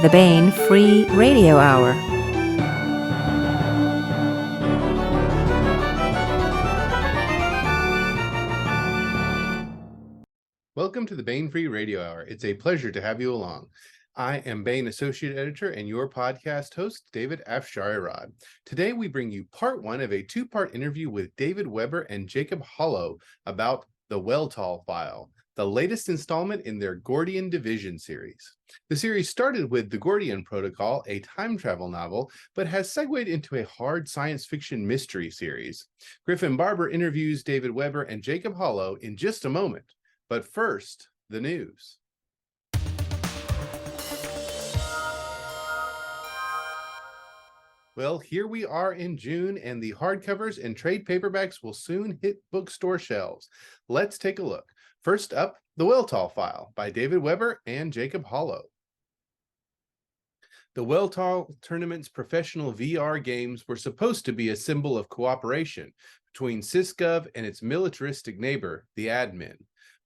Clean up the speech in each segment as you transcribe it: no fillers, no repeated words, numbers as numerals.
the Baen Free Radio Hour. Welcome to the Baen Free Radio Hour. It's a pleasure to have you along. I am Baen Associate Editor and your podcast host, David Afsharirad. Today we bring you part one of a two-part interview with David Weber and Jacob Holo about the Weltall File, the latest installment in their Gordian Division series. The series started with the Gordian Protocol, a time travel novel, but has segued into a hard science fiction mystery series. Griffin Barber interviews David Weber and Jacob Holo in just a moment. But first, the news. Well, here we are in June, and the hardcovers and trade paperbacks will soon hit bookstore shelves. Let's take a look. First up, The Weltall File by David Weber and Jacob Holo. The Weltall Tournament's professional VR games were supposed to be a symbol of cooperation between SysGov and its militaristic neighbor, the admin.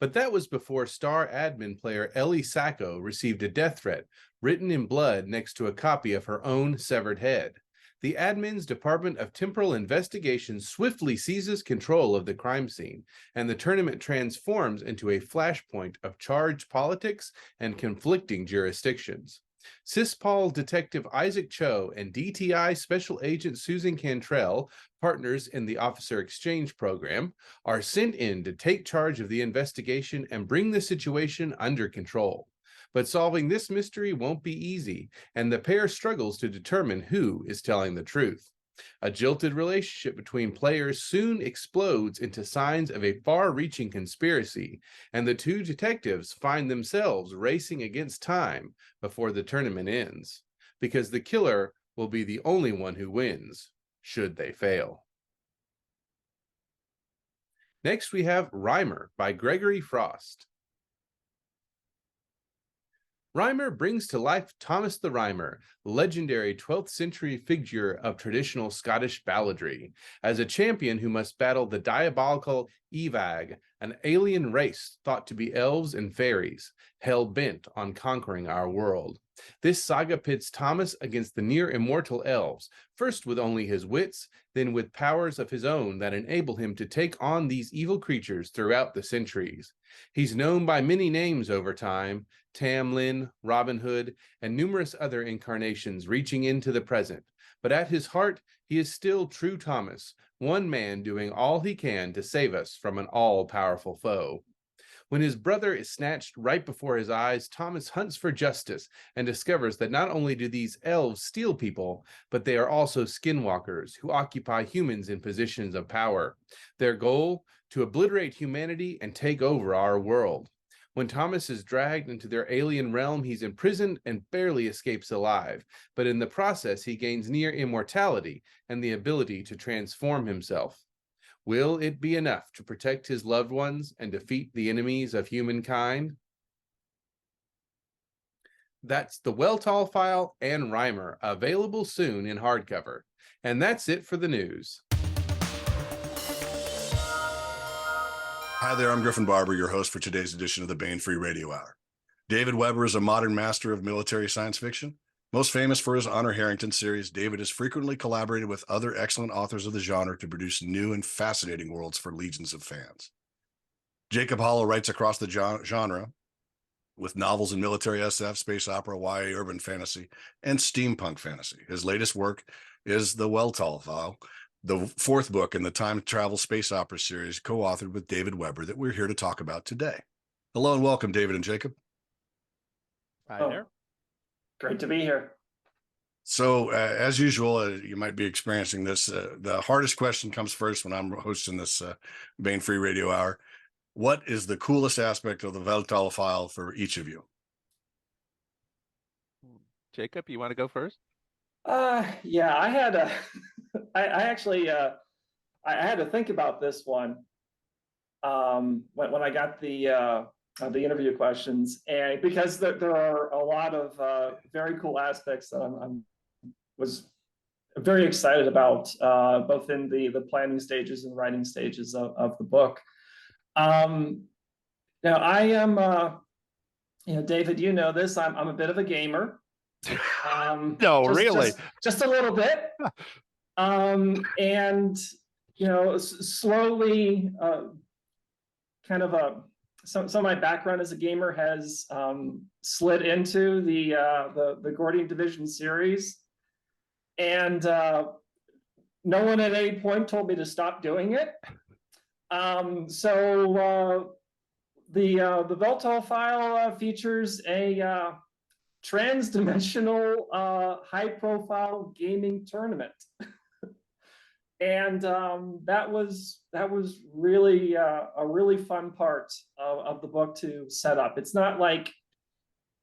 But that was before star admin player Elly Sako received a death threat written in blood next to a copy of her own severed head. The admin's Department of Temporal Investigation swiftly seizes control of the crime scene, and the tournament transforms into a flashpoint of charged politics and conflicting jurisdictions. SysPol Detective Isaac Cho and DTI Special Agent Susan Cantrell, partners in the Officer Exchange Program, are sent in to take charge of the investigation and bring the situation under control. But solving this mystery won't be easy, and the pair struggles to determine who is telling the truth. A jilted relationship between players soon explodes into signs of a far-reaching conspiracy, and the two detectives find themselves racing against time before the tournament ends, because the killer will be the only one who wins, should they fail. Next, we have Rhymer by Gregory Frost. Rhymer brings to life Thomas the Rhymer, legendary 12th century figure of traditional Scottish balladry, as a champion who must battle the diabolical Evag, an alien race thought to be elves and fairies, hell-bent on conquering our world. This saga pits Thomas against the near-immortal elves, first with only his wits, then with powers of his own that enable him to take on these evil creatures throughout the centuries. He's known by many names over time, Tamlin, Robin Hood, and numerous other incarnations reaching into the present. But at his heart, he is still true Thomas, one man doing all he can to save us from an all-powerful foe. When his brother is snatched right before his eyes, Thomas hunts for justice and discovers that not only do these elves steal people, but they are also skinwalkers who occupy humans in positions of power. Their goal? To obliterate humanity and take over our world. When Thomas is dragged into their alien realm, he's imprisoned and barely escapes alive, but in the process he gains near immortality and the ability to transform himself. Will it be enough to protect his loved ones and defeat the enemies of humankind? That's the Weltall File and Rhymer, available soon in hardcover. And that's it for the news. Hi there, I'm Griffin Barber, your host for today's edition of the Baen Free Radio Hour. David Weber is a modern master of military science fiction. Most famous for his Honor Harrington series, David has frequently collaborated with other excellent authors of the genre to produce new and fascinating worlds for legions of fans. Jacob Holo writes across the genre with novels in military SF, space opera, YA, urban fantasy, and steampunk fantasy. His latest work is The Weltall File, the fourth book in the time travel space opera series, co-authored with David Weber, that we're here to talk about today. Hello and welcome, David and Jacob. Hi there. Great to be here. So, as usual, you might be experiencing this. The hardest question comes first when I'm hosting this Baen Free Radio Hour. What is the coolest aspect of the Weltall File for each of you? Jacob, you want to go first? Yeah, I had a, I actually, I had to think about this one when I got the interview questions, and because there are a lot of very cool aspects that I was very excited about, both in the planning stages and writing stages of the book. Now I am, David, you know this. I'm a bit of a gamer. No, just, really? just a little bit. And slowly, kind of some of my background as a gamer has slid into the Gordian Division series, and no one at any point told me to stop doing it. So the Weltall File features a trans-dimensional high-profile gaming tournament. And that was really a really fun part of the book to set up. It's not like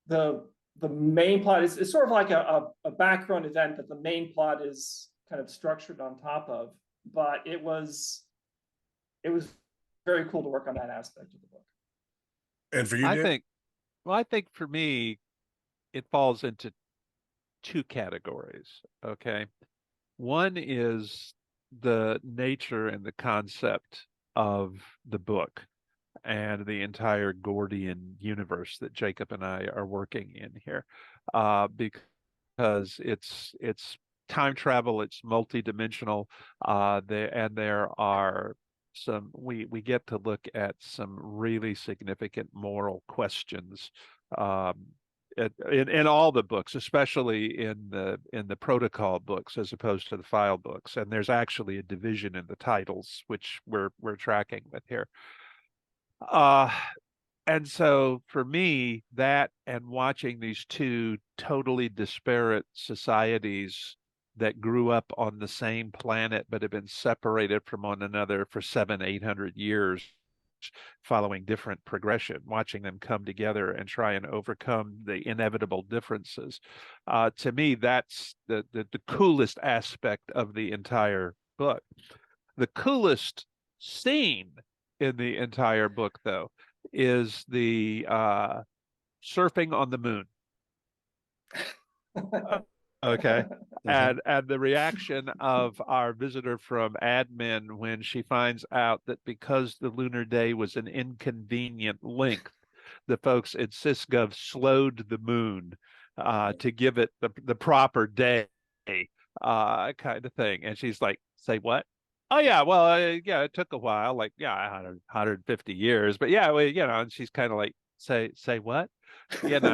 the main plot. It's sort of like a background event that the main plot is kind of structured on top of. But it was very cool to work on that aspect of the book. And for you, Dave? I think for me, it falls into two categories. Okay, one is the nature and the concept of the book and the entire Gordian universe that Jacob and I are working in here, because it's time travel, it's multidimensional, and there are we get to look at some really significant moral questions in all the books, especially in the protocol books as opposed to the file books. And there's actually a division in the titles, which we're tracking with here. And so for me, that and watching these two totally disparate societies that grew up on the same planet but have been separated from one another for 700-800 years, following different progression, watching them come together and try and overcome the inevitable differences. To me, that's the coolest aspect of the entire book. The coolest scene in the entire book, though, is the surfing on the moon. Okay. And the reaction of our visitor from admin when she finds out that because the lunar day was an inconvenient length, the folks at SysGov slowed the moon to give it the proper day, kind of thing. And she's like, say what? Oh yeah, well, yeah, it took a while, like 150 years, but yeah, well, and she's kind of like, say what? Kind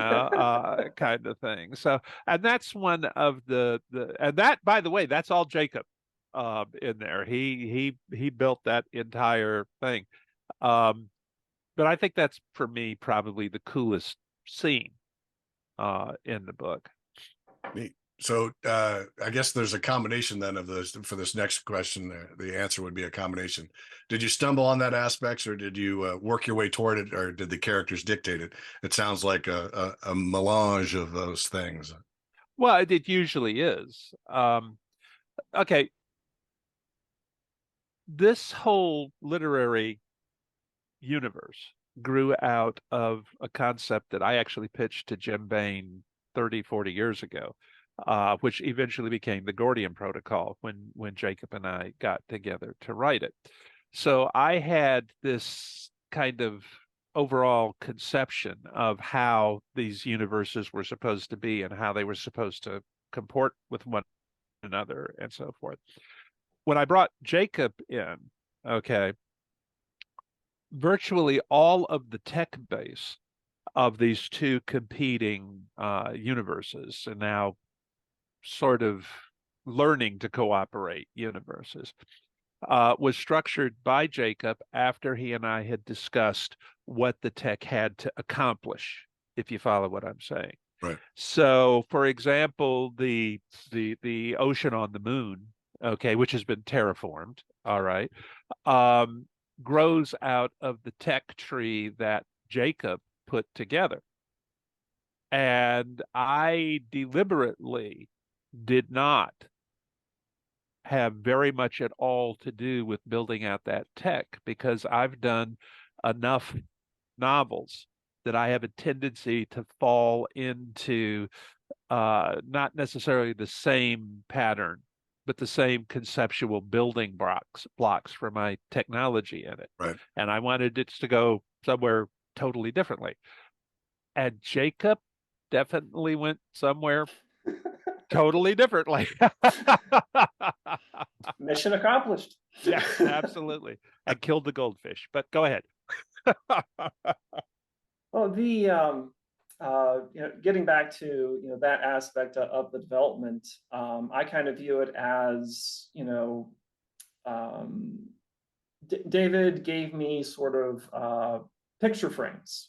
of thing. So, and that's one of and that, by the way, that's all Jacob in there. He built that entire thing. But I think that's, for me, probably the coolest scene in the book. Neat. So I guess there's a combination then of this for this next question. The answer would be a combination. Did you stumble on that aspects, or did you work your way toward it, or did the characters dictate it? It sounds like a melange of those things. Well, it usually is. Okay. This whole literary universe grew out of a concept that I actually pitched to Jim Baen 30, 40 years ago. Which eventually became the Gordian Protocol when Jacob and I got together to write it. So I had this kind of overall conception of how these universes were supposed to be and how they were supposed to comport with one another and so forth. When I brought Jacob in, okay, virtually all of the tech base of these two competing universes, and now sort of learning to cooperate universes, was structured by Jacob after he and I had discussed what the tech had to accomplish, if you follow what I'm saying. Right. So, for example, the ocean on the moon, okay, which has been terraformed, all right, grows out of the tech tree that Jacob put together. And I deliberately did not have very much at all to do with building out that tech, because I've done enough novels that I have a tendency to fall into not necessarily the same pattern, but the same conceptual building blocks for my technology in it. Right. And I wanted it to go somewhere totally differently. And Jacob definitely went somewhere totally differently. Mission accomplished. Yeah, absolutely. I killed the goldfish, but go ahead. Well, getting back to that aspect of the development, I kind of view it as David gave me sort of picture frames,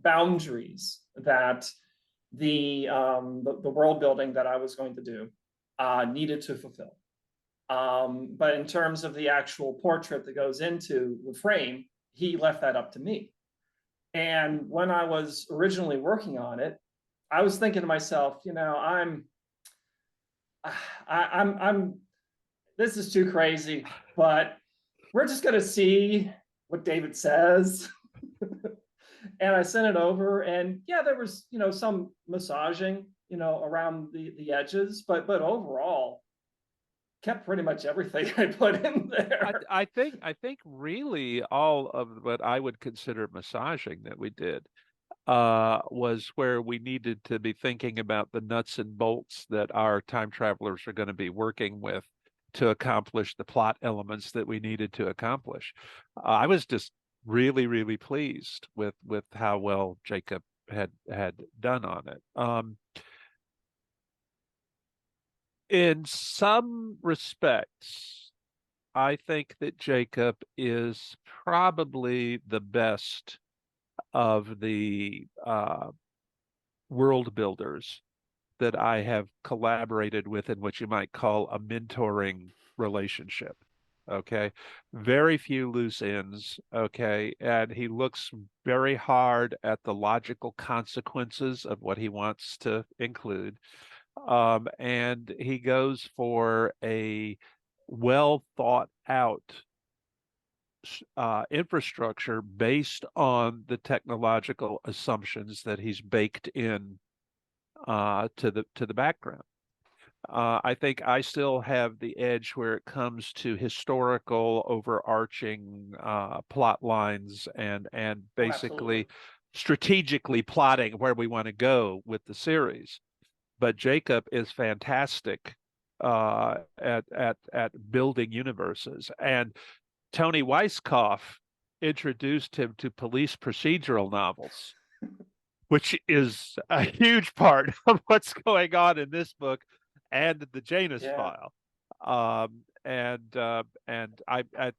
boundaries that the world building that I was going to do needed to fulfill. But in terms of the actual portrait that goes into the frame, he left that up to me. And when I was originally working on it, I was thinking to myself, I'm this is too crazy, but we're just going to see what David says. And I sent it over, and yeah, there was, some massaging, around the edges, but overall, kept pretty much everything I put in there. I think really all of what I would consider massaging that we did was where we needed to be thinking about the nuts and bolts that our time travelers are going to be working with to accomplish the plot elements that we needed to accomplish. I was just really, really pleased with how well Jacob had done on it. In some respects, I think that Jacob is probably the best of the world builders that I have collaborated with in what you might call a mentoring relationship. Okay. Very few loose ends. Okay. And he looks very hard at the logical consequences of what he wants to include. And he goes for a well thought out infrastructure based on the technological assumptions that he's baked in to the background. I think I still have the edge where it comes to historical overarching plot lines and basically strategically plotting where we want to go with the series. But Jacob is fantastic at building universes. And Tony Weisskopf introduced him to police procedural novels, which is a huge part of what's going on in this book and the Janus file.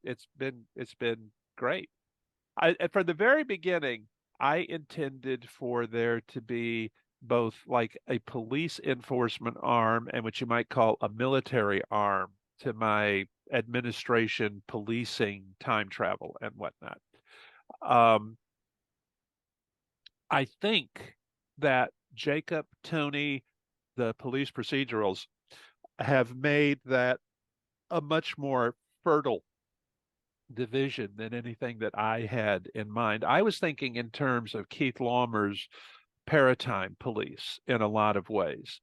It's been great. From the very beginning, I intended for there to be both like a police enforcement arm and what you might call a military arm to my administration policing time travel and whatnot. I think that Jacob, Tony, the police procedurals have made that a much more fertile division than anything that I had in mind. I was thinking in terms of Keith Laumer's Paratime Police in a lot of ways.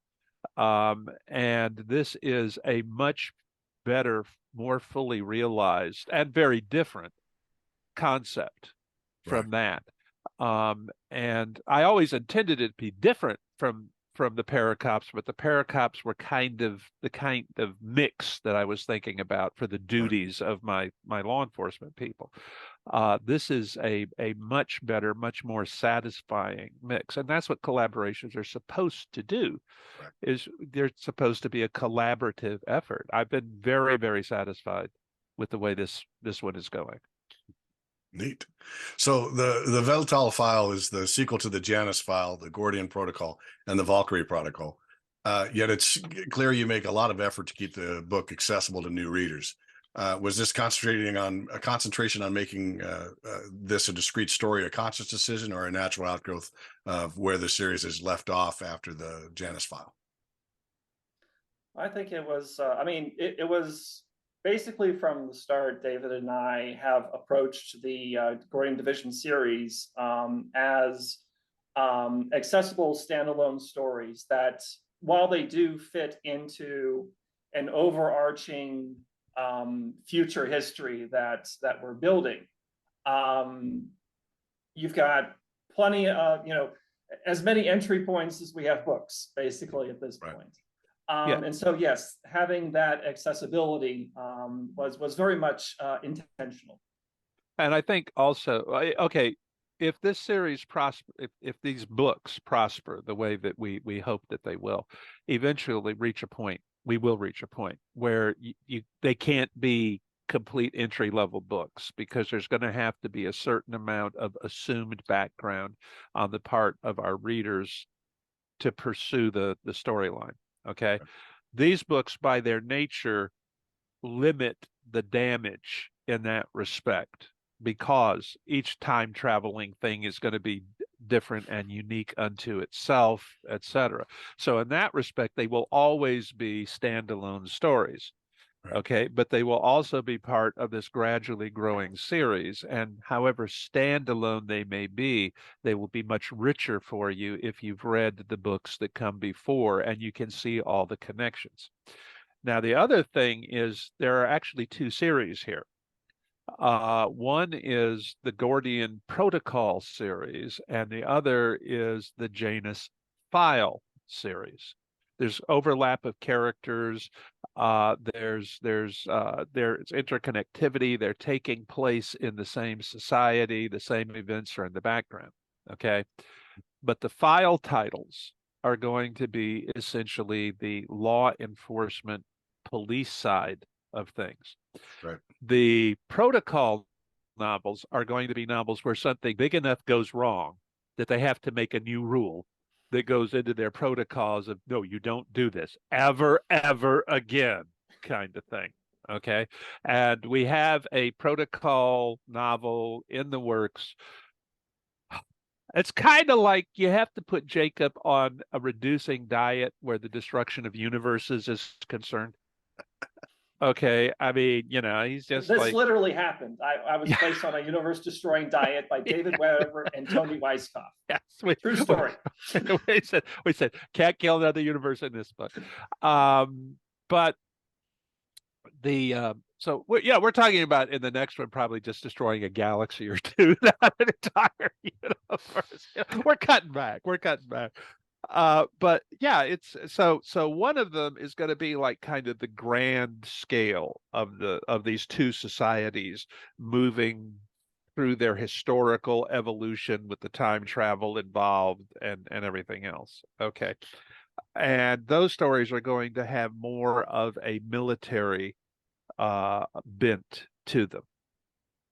And this is a much better, more fully realized and very different concept from that. And I always intended it to be different from the Paracops, but the Paracops were the kind of mix that I was thinking about for the duties of my law enforcement people. This is a much better, much more satisfying mix. And that's what collaborations are supposed to do, is they're supposed to be a collaborative effort. I've been very, very satisfied with the way this one is going. Neat. So the Weltall file is the sequel to the Janus file, the Gordian protocol, and the Valkyrie protocol. Yet it's clear you make a lot of effort to keep the book accessible to new readers. Was this concentration on making this a discrete story a conscious decision or a natural outgrowth of where the series is left off after the Janus file? I think it was, it was basically from the start. David and I have approached the Gordian Division series as accessible standalone stories that, while they do fit into an overarching future history that we're building, you've got plenty of, as many entry points as we have books, basically, at this Right. point. Yeah. And so, yes, having that accessibility was very much intentional. And I think also, okay, if this series prosper, if these books prosper the way that we hope that they will, eventually reach a point, we will reach a point where they can't be complete entry level books, because there's going to have to be a certain amount of assumed background on the part of our readers to pursue the storyline. Okay. These books, by their nature, limit the damage in that respect, because each time traveling thing is going to be different and unique unto itself, etc. So in that respect, they will always be standalone stories. Right. Okay, but they will also be part of this gradually growing series. And however standalone they may be, they will be much richer for you if you've read the books that come before and you can see all the connections. Now, the other thing is there are actually two series here. One is the Gordian Protocol series, and the other is the Janus File series. There's overlap of characters. There's interconnectivity. They're taking place in the same society. The same events are in the background. Okay, but the file titles are going to be essentially the law enforcement police side of things. Right. The protocol novels are going to be novels where something big enough goes wrong that they have to make a new rule that goes into their protocols of, no, you don't do this ever again, kind of thing. Okay. And we have a protocol novel in the works. It's kind of like you have to put Jacob on a reducing diet where the destruction of universes is concerned. Okay, I mean, he's just this like, literally happened. I was placed on a universe-destroying diet by David Weber and Tony Weisskopf. yes, True story. we said can't kill another universe in this book. But the we're talking about in the next one probably just destroying a galaxy or two, not an entire universe. We're cutting back. But yeah, it's so one of them is going to be like kind of the grand scale of these two societies moving through their historical evolution with the time travel involved and everything else. Okay. And those stories are going to have more of a military bent to them.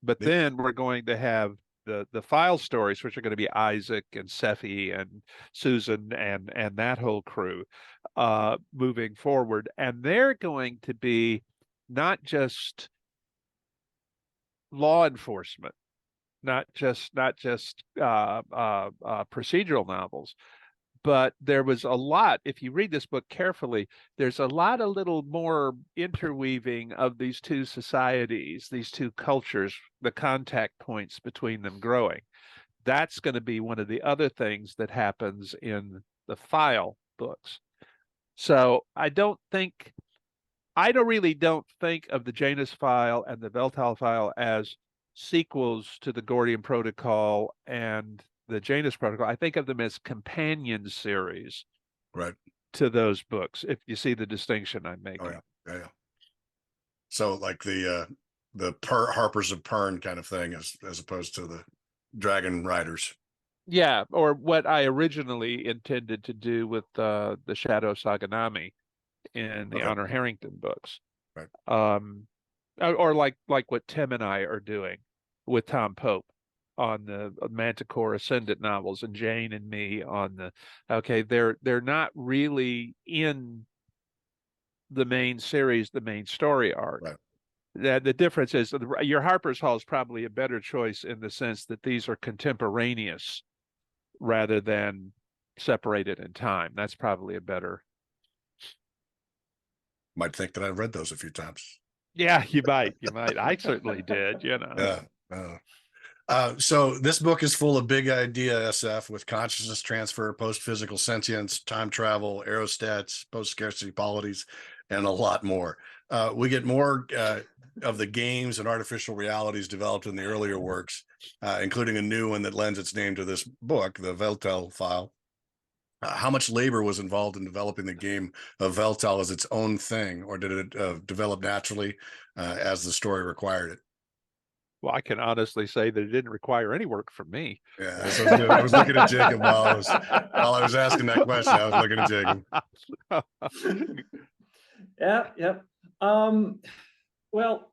But then we're going to have the file stories, which are going to be Isaac and Sephi and Susan and that whole crew moving forward. And they're going to be not just law enforcement, not just procedural novels, but there was a lot, if you read this book carefully, there's a lot of little more interweaving of these two societies, these two cultures, the contact points between them growing. That's going to be one of the other things that happens in the file books. So I really don't think of the Janus File and the Weltall File as sequels to the Gordian Protocol and the Janus Protocol. I think of them as companion series, right, to those books. If you see the distinction I'm making. Oh yeah. So like the Harpers of Pern kind of thing, as opposed to the Dragon Riders. Yeah, or what I originally intended to do with the Shadow Saganami in the Honor Harrington books, right? Or like what Tim and I are doing with Tom Pope on the Manticore Ascendant novels, and Jane and me on they're not really in the main series, the main story arc. Right. The difference is your Harper's Hall is probably a better choice in the sense that these are contemporaneous rather than separated in time. That's probably a better. Might think that I've read those a few times. Yeah, you might. I certainly did, Yeah. So this book is full of big idea SF with consciousness transfer, post-physical sentience, time travel, aerostats, post-scarcity polities, and a lot more. We get more of the games and artificial realities developed in the earlier works, including a new one that lends its name to this book, the Weltall File. How much labor was involved in developing the game of Weltall as its own thing, or did it develop naturally as the story required it? Well, I can honestly say that it didn't require any work from me. Yeah, so I was looking at Jacob while I was asking that question. I was looking at Jacob. Yep. Well,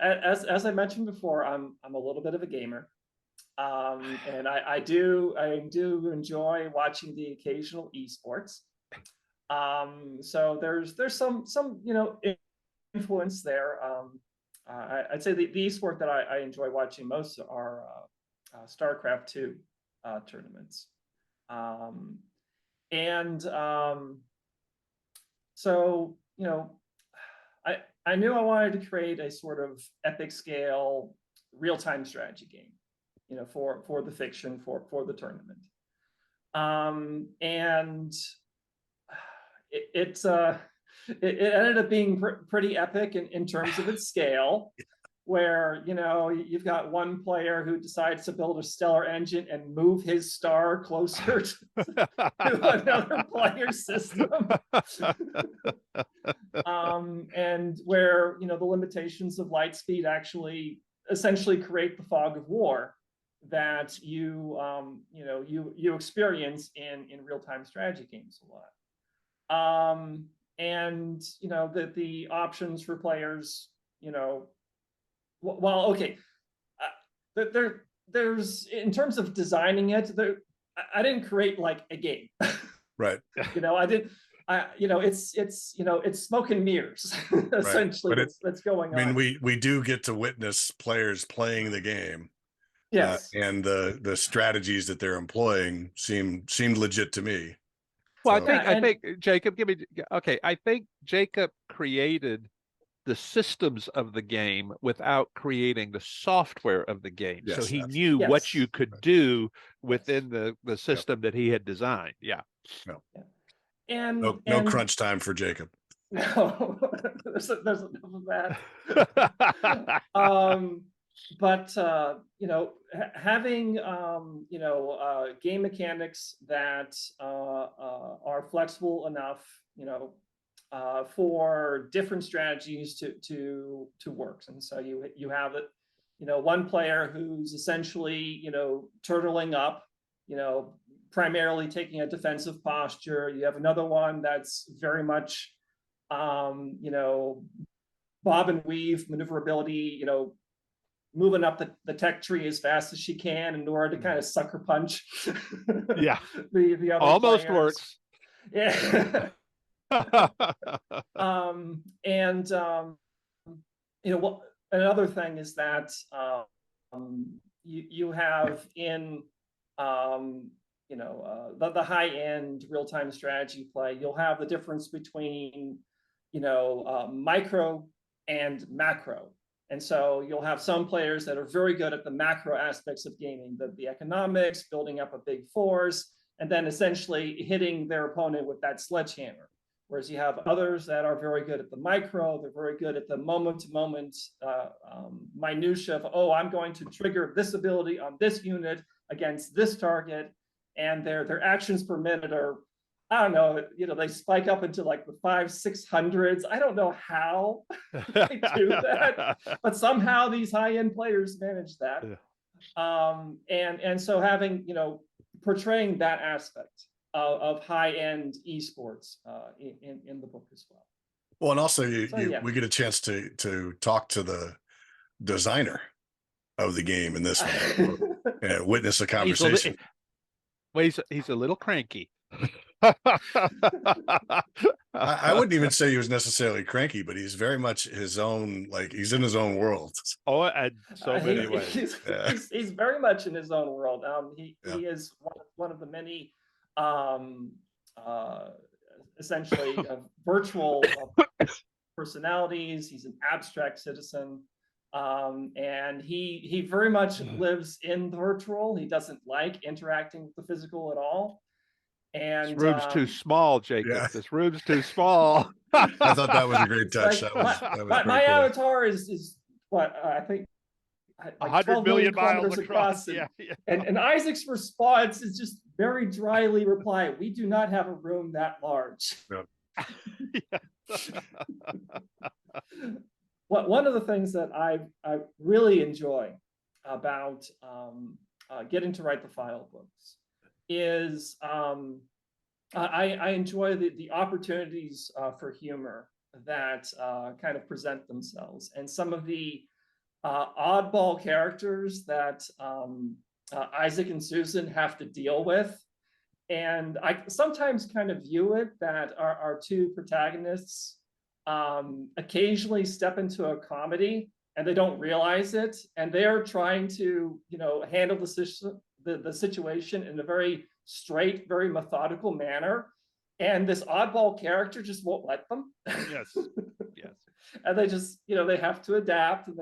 as I mentioned before, I'm a little bit of a gamer. And I do enjoy watching the occasional esports. So there's some influence there. I'd say the esport that I enjoy watching most are StarCraft 2 tournaments. So I knew I wanted to create a sort of epic scale real-time strategy game, for the fiction, for the tournament. And it ended up being pretty epic in terms of its scale, where you've got one player who decides to build a stellar engine and move his star closer to another player's system. And where the limitations of light speed actually essentially create the fog of war that you experience in real-time strategy games a lot. And the options for players, well, okay, there's, in terms of designing it, I didn't create like a game. Right. It's smoke and mirrors, essentially. Right. That's going on. I mean, we do get to witness players playing the game. Yes. And the strategies that they're employing seemed legit to me. Well, So, I think Jacob, I think Jacob created the systems of the game without creating the software of the game. Yes, so he absolutely. knew Yes. what you could do within the system that he had designed. Yeah. No. And No crunch time for Jacob. No, there's enough of that. But having game mechanics that are flexible enough, for different strategies to work. And so you have it, one player who's essentially turtling up, primarily taking a defensive posture. You have another one that's very much bob and weave maneuverability, moving up the tech tree as fast as she can in order to kind of sucker punch. Yeah. the other Almost players. works. Yeah. Another thing is that you have in the high end real-time strategy play, you'll have the difference between micro and macro. And so you'll have some players that are very good at the macro aspects of gaming, the economics, building up a big force, and then essentially hitting their opponent with that sledgehammer. Whereas you have others that are very good at the micro, they're very good at the moment-to-moment minutia of, oh, I'm going to trigger this ability on this unit against this target, and their actions per minute are, I don't know, they spike up into like the 500-600s. I don't know how they do that, but somehow these high-end players manage that. And so having, portraying that aspect of high-end esports in the book as well. Well, and also Yeah. we get a chance to talk to the designer of the game in this one, and witness a conversation. He's a little cranky. I wouldn't even say he was necessarily cranky, but he's very much his own, like he's in his own world. Oh, and so many ways. He's very much in his own world. He is one of the many essentially virtual personalities. He's an abstract citizen. And he very much lives in the virtual. He doesn't like interacting with the physical at all. And This room's too small, Jacob. Yeah. This room's too small. I thought that was a great it's touch. like, That was my pretty cool. avatar is what I think like 100 12 million million miles kilometers across. Yeah, and Isaac's response is just very dryly reply, "We do not have a room that large." One of the things that I really enjoy about getting to write the file books is I enjoy the opportunities for humor that kind of present themselves, and some of the oddball characters that Isaac and Susan have to deal with. And I sometimes kind of view it that our two protagonists occasionally step into a comedy and they don't realize it, and they're trying to, handle the situation in a very straight, very methodical manner, and this oddball character just won't let them. Yes. And they just, they have to adapt, and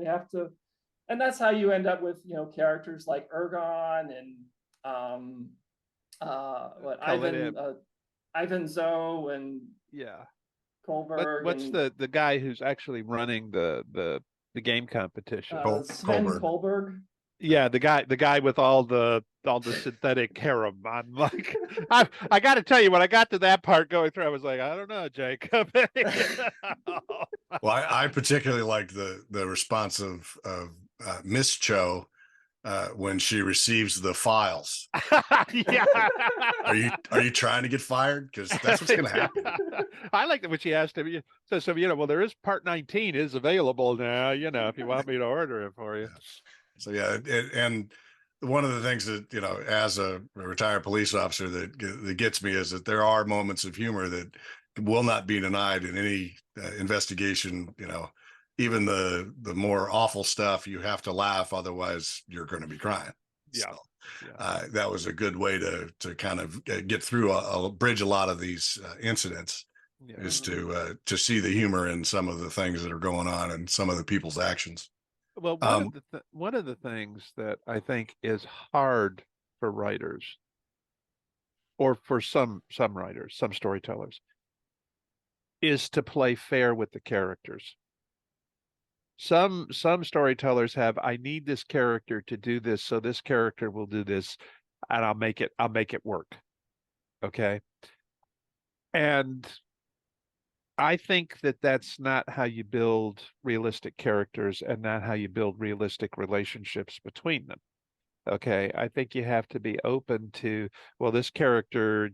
and that's how you end up with, characters like Ergon and Ivan Zoe and Kohlberg. What's the guy who's actually running the game competition? Sven Kohlberg. Yeah, the guy with all the synthetic harem. I'm like, I got to tell you, when I got to that part going through, I was like, I don't know, Jacob. Well, I particularly liked the response of Miss Cho when she receives the files. Yeah. Are you trying to get fired? Because that's what's going to happen. I like that when she asked him. So well, there is part 19 is available now. If you want me to order it for you. So yeah, and one of the things that as a retired police officer that gets me is that there are moments of humor that will not be denied in any investigation. Even the more awful stuff, you have to laugh, otherwise you're going to be crying. Yeah. So, that was a good way to kind of get through bridge a lot of these incidents. Yeah. Is to see the humor in some of the things that are going on and some of the people's actions. Well, one of the things that I think is hard for writers, or for some writers, some storytellers, is to play fair with the characters. Some storytellers have, I need this character to do this, so this character will do this, and I'll make it work. Okay. And I think that that's not how you build realistic characters, and not how you build realistic relationships between them. Okay. I think you have to be open to, well, this character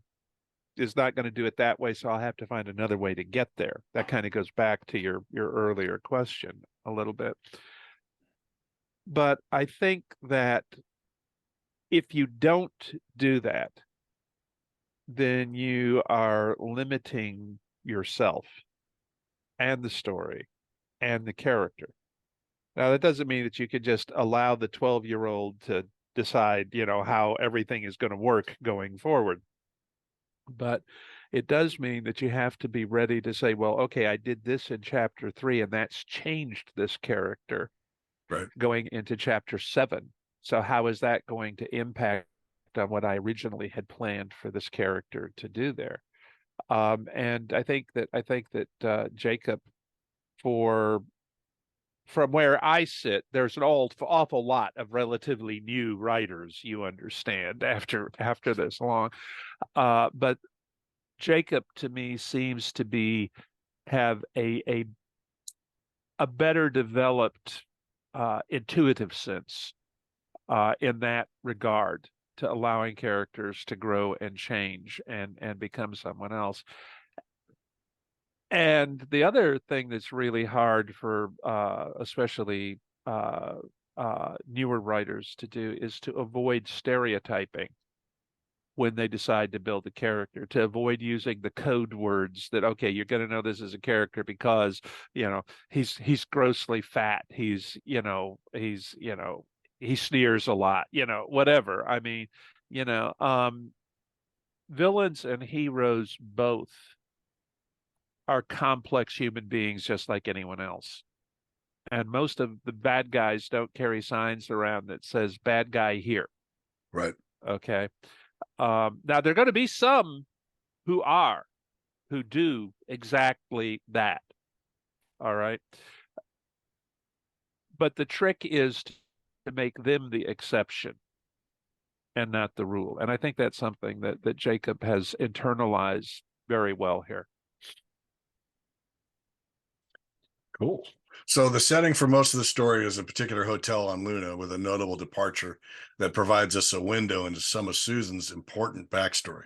is not going to do it that way, so I'll have to find another way to get there. That kind of goes back to your earlier question a little bit. But I think that if you don't do that, then you are limiting yourself and the story and the character. Now, that doesn't mean that you could just allow the 12-year-old to decide, how everything is going to work going forward. But it does mean that you have to be ready to say, well, okay, I did this in chapter 3, and that's changed this character going into chapter 7. So how is that going to impact on what I originally had planned for this character to do there? And I think that Jacob, from where I sit, there's an awful lot of relatively new writers, you understand, after this long. But Jacob, to me, seems to have a better developed intuitive sense in that regard, to allowing characters to grow and change and become someone else. And the other thing that's really hard for especially newer writers to do is to avoid stereotyping when they decide to build a character, to avoid using the code words that, okay, you're going to know this is a character because, he's grossly fat. He sneers a lot, whatever. I mean, villains and heroes both are complex human beings just like anyone else. And most of the bad guys don't carry signs around that says bad guy here. Right. Okay. Now, there are going to be some who do exactly that. All right. But the trick is to make them the exception and not the rule. And I think that's something that Jacob has internalized very well here. Cool. So the setting for most of the story is a particular hotel on Luna with a notable departure that provides us a window into some of Susan's important backstory.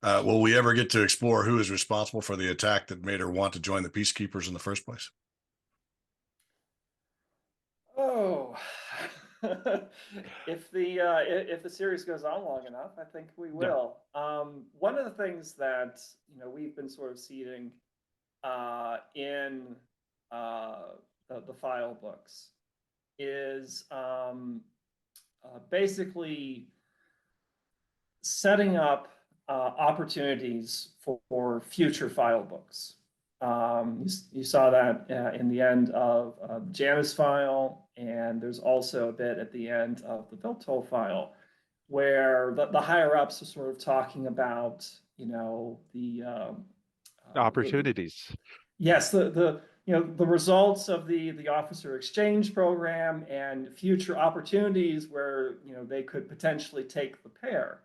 Will we ever get to explore who is responsible for the attack that made her want to join the Peacekeepers in the first place? Oh, if the series goes on long enough, I think we will. One of the things that we've been sort of seeding in the file books is basically setting up opportunities for future file books. You saw that in the end of Janus file, and there's also a bit at the end of the Weltall file, where the higher ups are sort of talking about, the opportunities. Yes, the results of the officer exchange program and future opportunities where they could potentially take the pair.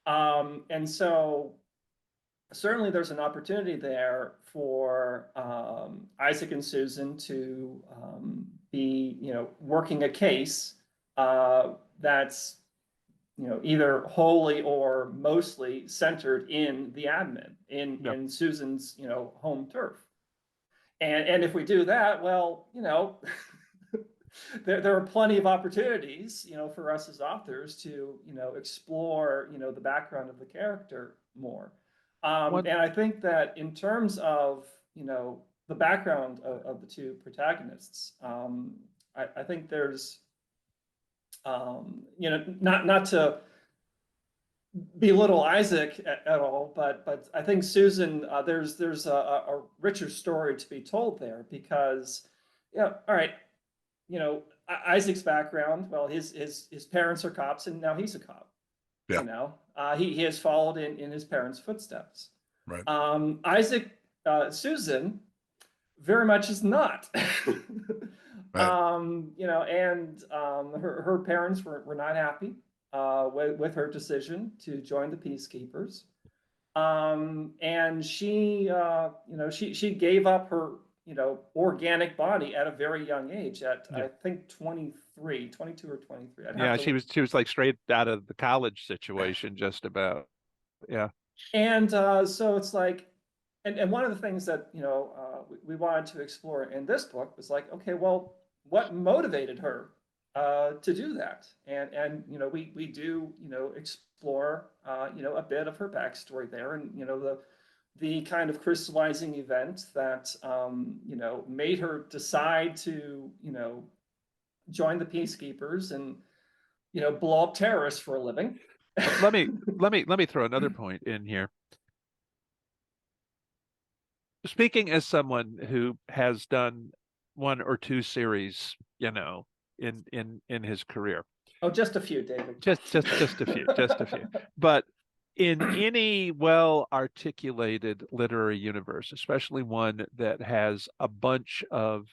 And so certainly there's an opportunity there for Isaac and Susan to be working a case that's either wholly or mostly centered in the admin in Susan's home turf. And if we do that, well, there are plenty of opportunities, for us as authors to, explore, the background of the character more. And I think that in terms of, the background of the two protagonists, I think there's, not to belittle Isaac at all, but I think Susan, there's a richer story to be told there because, all right, Isaac's background, well, his parents are cops and now he's a cop. Yeah. He has followed in his parents' footsteps. Right. Isaac, Susan, very much is not. Right. And her parents were not happy with her decision to join the Peacekeepers. And she gave up her, organic body at a very young age at, I think 22 or 23. Yeah, she was like straight out of the college situation, just about. Yeah. And so it's like, and one of the things that, we wanted to explore in this book was like, okay, well, what motivated her to do that? And we do, explore, a bit of her backstory there and, the kind of crystallizing event that, made her decide to, join the Peacekeepers and, blow up terrorists for a living. let me throw another point in here. Speaking as someone who has done one or two series, in his career. Oh, just a few, David. Just a few. But in any well-articulated literary universe, especially one that has a bunch of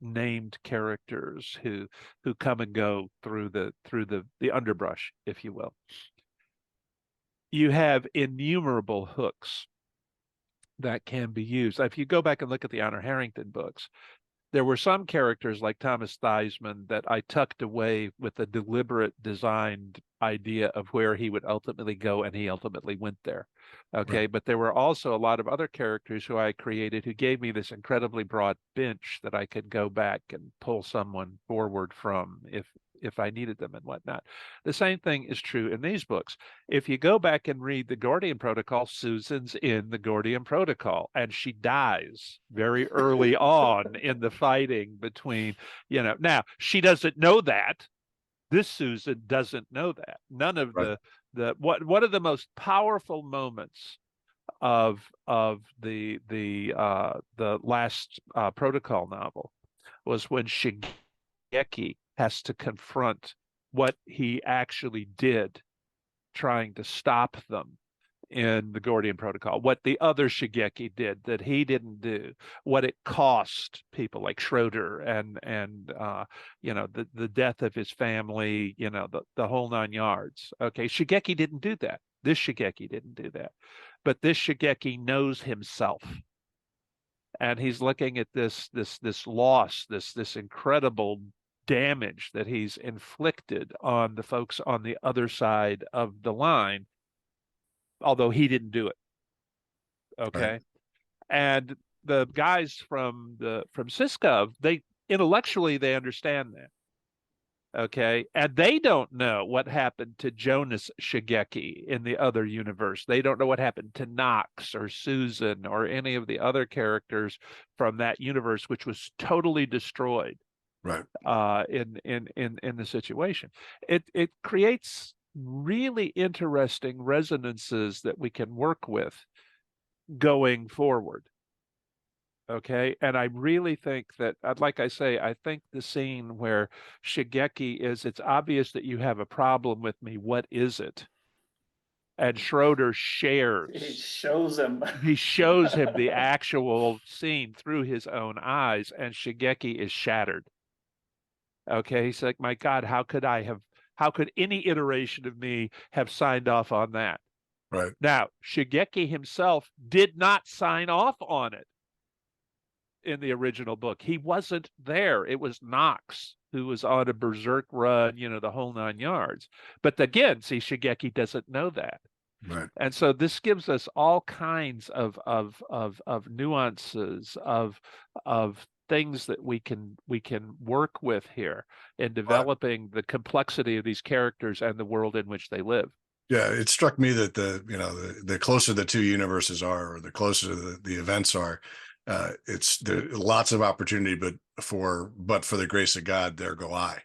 named characters who come and go through the underbrush, if you will, you have innumerable hooks that can be used. If you go back and look at the Honor Harrington books, there were some characters like Thomas Theismann that I tucked away with a deliberate designed idea of where he would ultimately go, and he ultimately went there. Okay. Right. But there were also a lot of other characters who I created who gave me this incredibly broad bench that I could go back and pull someone forward from if I needed them and whatnot. The same thing is true in these books. If you go back and read the Gordian Protocol, Susan's in the Gordian Protocol, and she dies very early on in the fighting between, now she doesn't know that. This Susan doesn't know that. None of right. One of the most powerful moments of the last Protocol novel was when Shigeki has to confront what he actually did trying to stop them. in the Gordian Protocol, what the other Shigeki did that he didn't do, what it cost people like Schroeder and the death of his family, the whole 9 yards. Okay, Shigeki didn't do that. This Shigeki didn't do that, but this Shigeki knows himself, and he's looking at this loss, this incredible damage that he's inflicted on the folks on the other side of the line, although he didn't do it. Okay. Right. And the guys from SysGov, they intellectually they understand that. Okay. And they don't know what happened to Jonas Shigeki in the other universe. They don't know what happened to Knox or Susan or any of the other characters from that universe, which was totally destroyed. Right. In the situation. It creates really interesting resonances that we can work with going forward. Okay. And I really think that, like I say, I think the scene where Shigeki it's obvious that you have a problem with me. What is it? And Schroeder shares. He shows him. He shows him the actual scene through his own eyes, and Shigeki is shattered. Okay. He's like, my God, how could any iteration of me have signed off on that? Right. Now, Shigeki himself did not sign off on it in the original book. He wasn't there. It was Knox who was on a berserk run, the whole 9 yards. But again, see, Shigeki doesn't know that. Right. And so this gives us all kinds of nuances of things that we can work with here in developing the complexity of these characters and the world in which they live. Yeah, it struck me that the closer the two universes are, or the closer the events are, it's there lots of opportunity, but for the grace of God, there go I.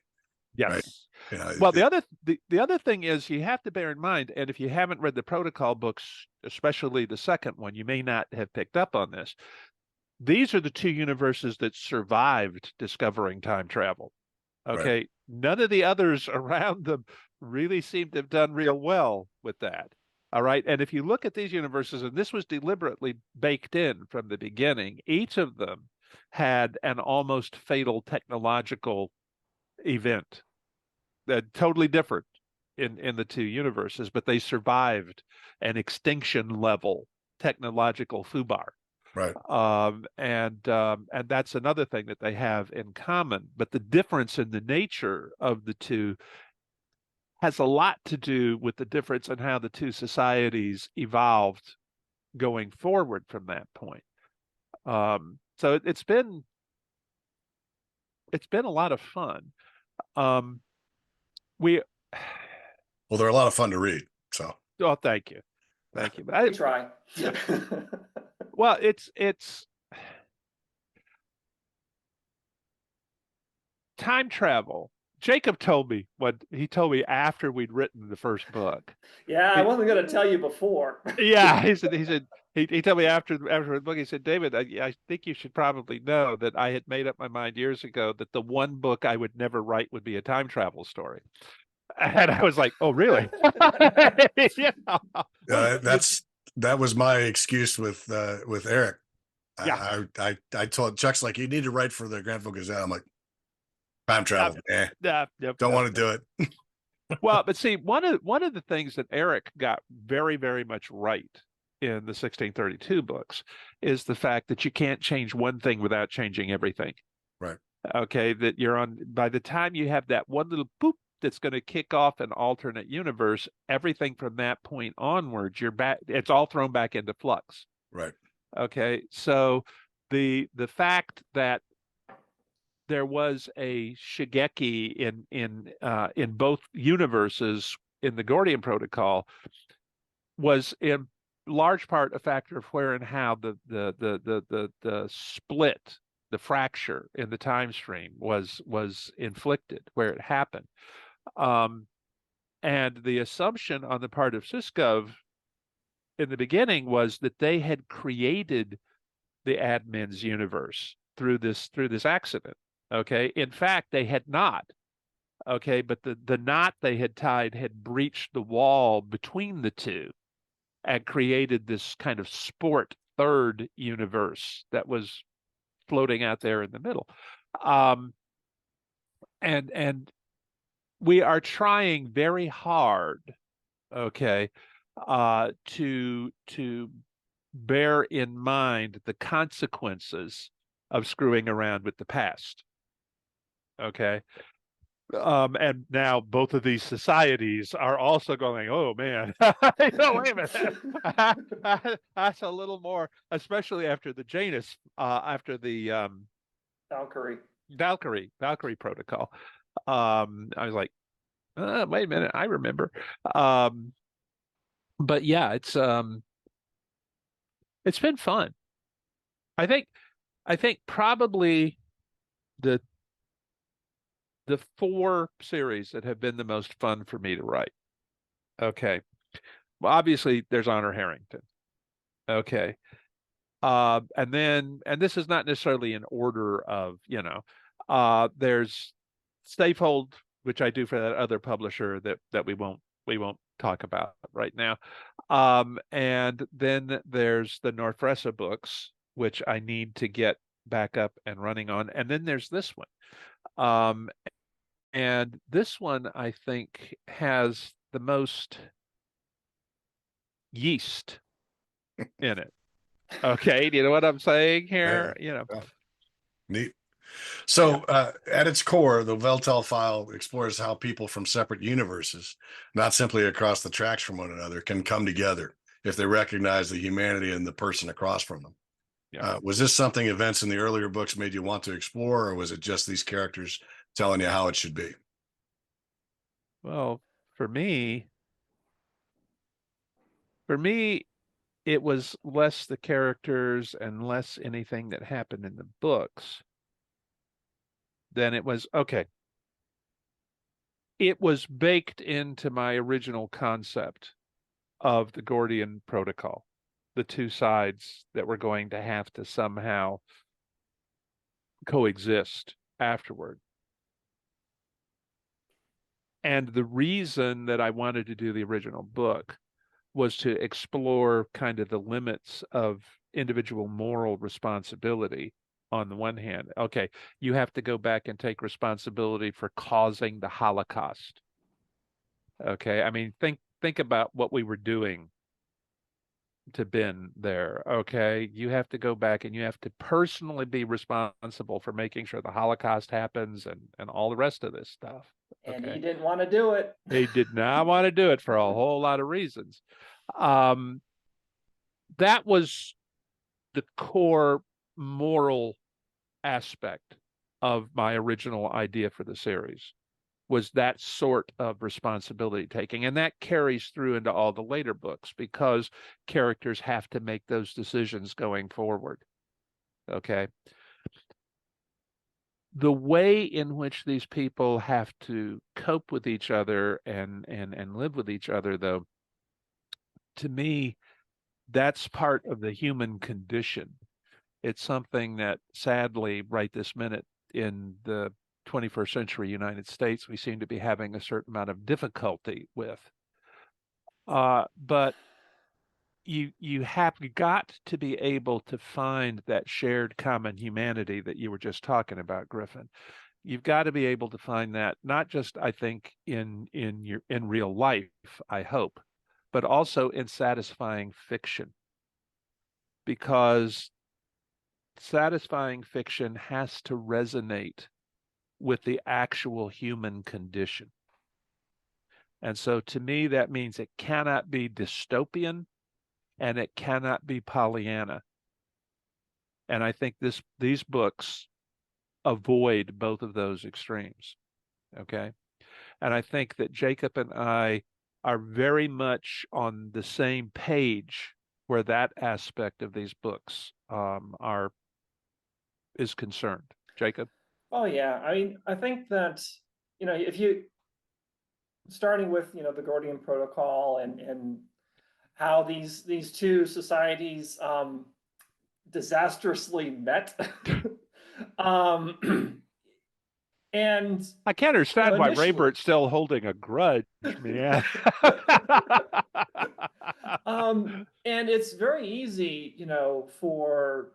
Yes. Right? Well, the other thing is you have to bear in mind, and if you haven't read the protocol books, especially the second one, you may not have picked up on this. These are the two universes that survived discovering time travel. Okay. Right. None of the others around them really seem to have done real well with that. All right. And if you look at these universes, and this was deliberately baked in from the beginning, each of them had an almost fatal technological event that totally different in the two universes, but they survived an extinction level technological foobar. Right. And that's another thing that they have in common. But the difference in the nature of the two has a lot to do with the difference in how the two societies evolved going forward from that point. So it's been a lot of fun. Well, they're a lot of fun to read. So. Oh, thank you. But I try. Well, it's time travel. Jacob told me after we'd written the first book. Yeah, I wasn't going to tell you before. Yeah, he told me after the book. He said, David, I think you should probably know that I had made up my mind years ago that the one book I would never write would be a time travel story. And I was like, oh, really? That was my excuse with Eric. Yeah. I told Chuck's like, you need to write for the Granville Gazette. I'm like, time travel. Don't want to do it. Well, but see, one of the things that Eric got very, very much right in the 1632 books is the fact that you can't change one thing without changing everything. Right. Okay. That by the time you have that one little poop that's going to kick off an alternate universe, everything from that point onwards, you're back. It's all thrown back into flux. Right. Okay. So the fact that there was a Shigeki in both universes in the Gordian Protocol was in large part a factor of where and how the split, the fracture in the time stream was inflicted, where it happened. And the assumption on the part of SysGov in the beginning was that they had created the admin's universe through this accident. Okay. In fact, they had not. Okay. But the knot they had tied had breached the wall between the two. and created this kind of sport third universe that was floating out there in the middle. And we are trying very hard, okay, to bear in mind the consequences of screwing around with the past. Okay. And now both of these societies are also going, oh man, wait a minute. That's a little more, especially after the Janus, after the Valkyrie protocol. I was like, wait a minute, I remember. But yeah, it's been fun. I think probably the 4 series that have been the most fun for me to write. Okay. Well, obviously there's Honor Harrington. Okay. And this is not necessarily in order of, there's Safehold, which I do for that other publisher that we won't talk about right now. And then there's the Northressa books, which I need to get back up and running on. And then there's this one. And this one, I think, has the most yeast in it. Okay, do you know what I'm saying here? Yeah. Neat. So at its core, the Weltall File explores how people from separate universes, not simply across the tracks from one another, can come together if they recognize the humanity in the person across from them. Yeah. Was this something events in the earlier books made you want to explore, or was it just these characters telling you how it should be? Well, for me, it was less the characters and less anything that happened in the books than it was, okay. It was baked into my original concept of the Gordian protocol, the 2 sides that were going to have to somehow coexist afterward. And the reason that I wanted to do the original book was to explore kind of the limits of individual moral responsibility on the one hand. Okay, you have to go back and take responsibility for causing the Holocaust. Okay, I mean, think about what we were doing to Baen there. Okay, you have to go back and you have to personally be responsible for making sure the Holocaust happens and all the rest of this stuff. And he didn't want to do it. He did not want to do it for a whole lot of reasons. That was the core moral aspect of my original idea for the series, was that sort of responsibility taking. And that carries through into all the later books because characters have to make those decisions going forward. Okay. The way in which these people have to cope with each other and live with each other, though, to me, that's part of the human condition. It's something that sadly, right this minute in the 21st century United States, we seem to be having a certain amount of difficulty with. But you have got to be able to find that shared common humanity that you were just talking about, Griffin. You've got to be able to find that, not just, I think, in real life, I hope, but also in satisfying fiction. Because satisfying fiction has to resonate with the actual human condition. And so to me, that means it cannot be dystopian and it cannot be Pollyanna. And I think these books avoid both of those extremes. Okay. And I think that Jacob and I are very much on the same page where that aspect of these books is concerned. Jacob? Oh yeah, I mean, I think that, if you, starting with, the Gordian Protocol and how these 2 societies disastrously met. And I can't understand why Raybert's still holding a grudge, man. And it's very easy, for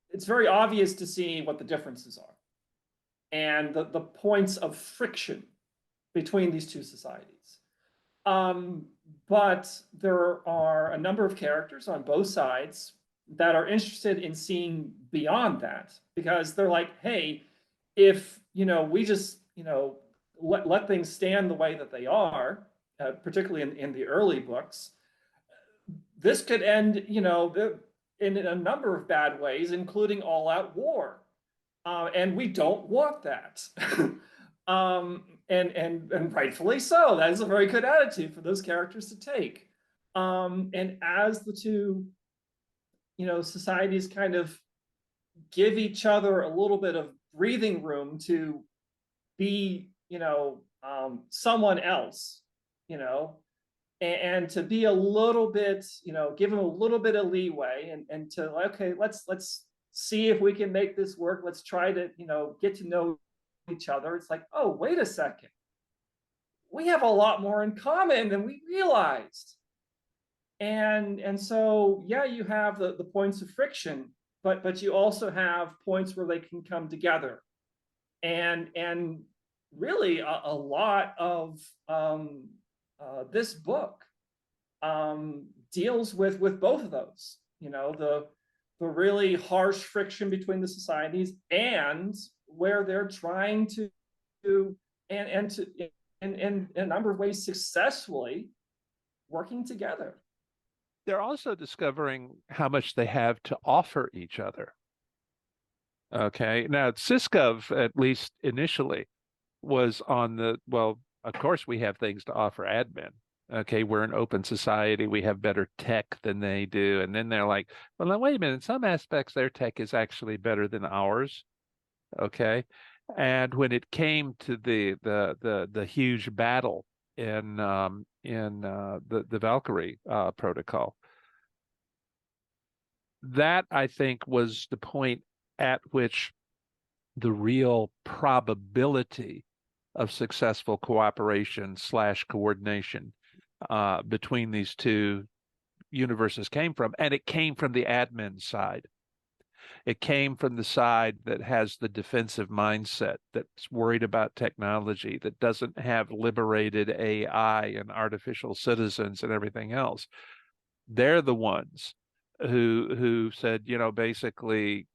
it's very obvious to see what the differences are and the points of friction between these two societies. But there are a number of characters on both sides that are interested in seeing beyond that, because they're like, hey, if we just let things stand the way that they are, particularly in the early books, this could end in a number of bad ways, including all-out war, and we don't want that. And rightfully so. That is a very good attitude for those characters to take. And as the two societies kind of give each other a little bit of breathing room to be someone else, and to be a little bit, give them a little bit of leeway, and to, okay, let's see if we can make this work. Let's try to get to know each other. It's like, oh, wait a second, we have a lot more in common than we realized. And so, yeah, you have the points of friction, but you also have points where they can come together. And really a lot of this book deals with both of those, the really harsh friction between the societies, and where they're trying to and to in a number of ways successfully working together. They're also discovering how much they have to offer each other. Okay, now SysGov, at least initially, was on the, well, of course we have things to offer admin. Okay, we're an open society, we have better tech than they do. And then they're like, well, now, wait a minute, in some aspects their tech is actually better than ours. Okay. And when it came to the huge battle in the Valkyrie protocol, that I think was the point at which the real probability of successful cooperation / coordination between these two universes came from, and it came from the admin side. It came from the side that has the defensive mindset, that's worried about technology, that doesn't have liberated AI and artificial citizens and everything else. They're the ones who said, basically,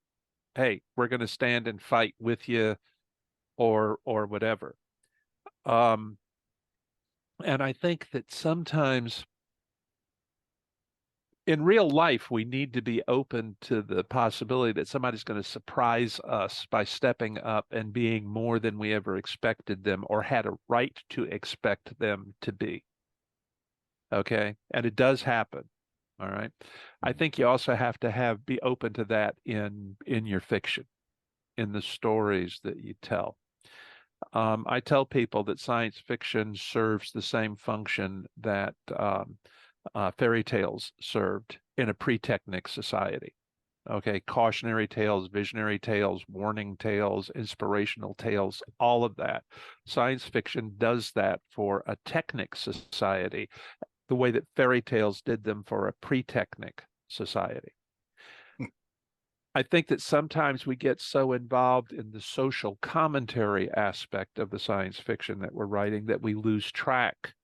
hey, we're going to stand and fight with you, or whatever. And I think that sometimes in real life, we need to be open to the possibility that somebody's going to surprise us by stepping up and being more than we ever expected them or had a right to expect them to be. Okay. And it does happen. All right. I think you also have to be open to that in your fiction, in the stories that you tell. I tell people that science fiction serves the same function that fairy tales served in a pre-Technic society. Okay, cautionary tales, visionary tales, warning tales, inspirational tales, all of that. Science fiction does that for a Technic society, the way that fairy tales did them for a pre-Technic society. I think that sometimes we get so involved in the social commentary aspect of the science fiction that we're writing that we lose track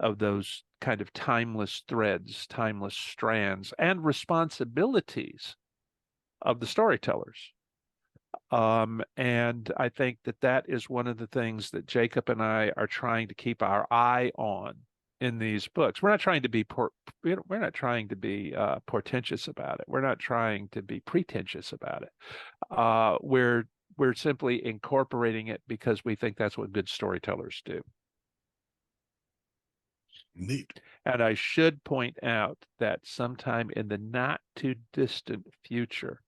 of those kind of timeless threads, timeless strands, and responsibilities of the storytellers. And I think that is one of the things that Jacob and I are trying to keep our eye on in these books. We're not trying to be portentous about it. We're not trying to be pretentious about it. We're simply incorporating it because we think that's what good storytellers do. Neat. And I should point out that sometime in the not too distant future,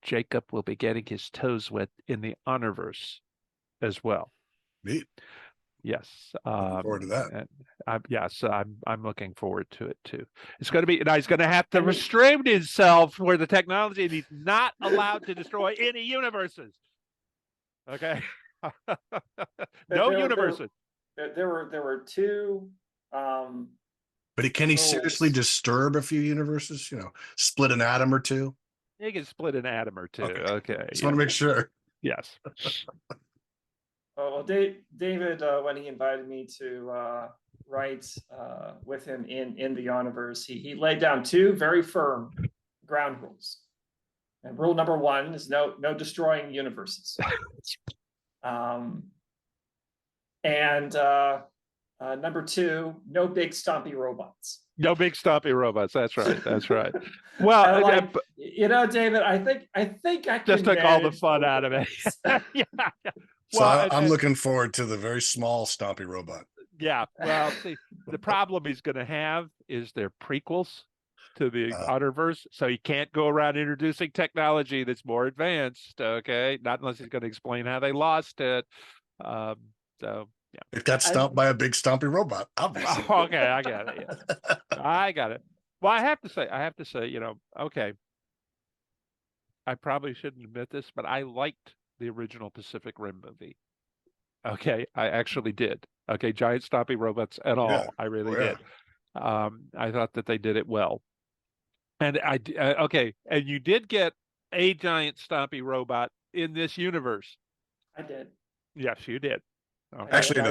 Jacob will be getting his toes wet in the Honorverse as well. Neat. Yes. Looking forward to that. And I'm looking forward to it too. It's going to be, he's going to have to restrain himself where the technology, and he's not allowed to destroy any universes. Okay. No universes. There were two But can he rules. seriously disturb a few universes? Split an atom or two? You can split an atom or two. Okay. Just want to make sure. Yes. Well, David, when he invited me to write with him in the Universe, he laid down two very firm ground rules. And rule number one is no destroying universes. And number two, no big stompy robots. No big stompy robots. That's right. That's right. Well, David, I think I can just took all the fun out of it. Yeah. So I'm looking forward to the very small stompy robot. Yeah. Well, see, the problem he's going to have is they're prequels to the Universe, so he can't go around introducing technology that's more advanced. Okay, not unless he's going to explain how they lost it. So yeah, it got stomped by a big stompy robot. Obviously. Okay, I got it. Yeah. I got it. Well, I have to say, okay, I probably shouldn't admit this, but I liked the original Pacific Rim movie. Okay, I actually did. Okay, giant stompy robots and all. Yeah. I really did. I thought that they did it well. And okay, and you did get a giant stompy robot in this universe. I did. Yes, you did. Okay. Actually, in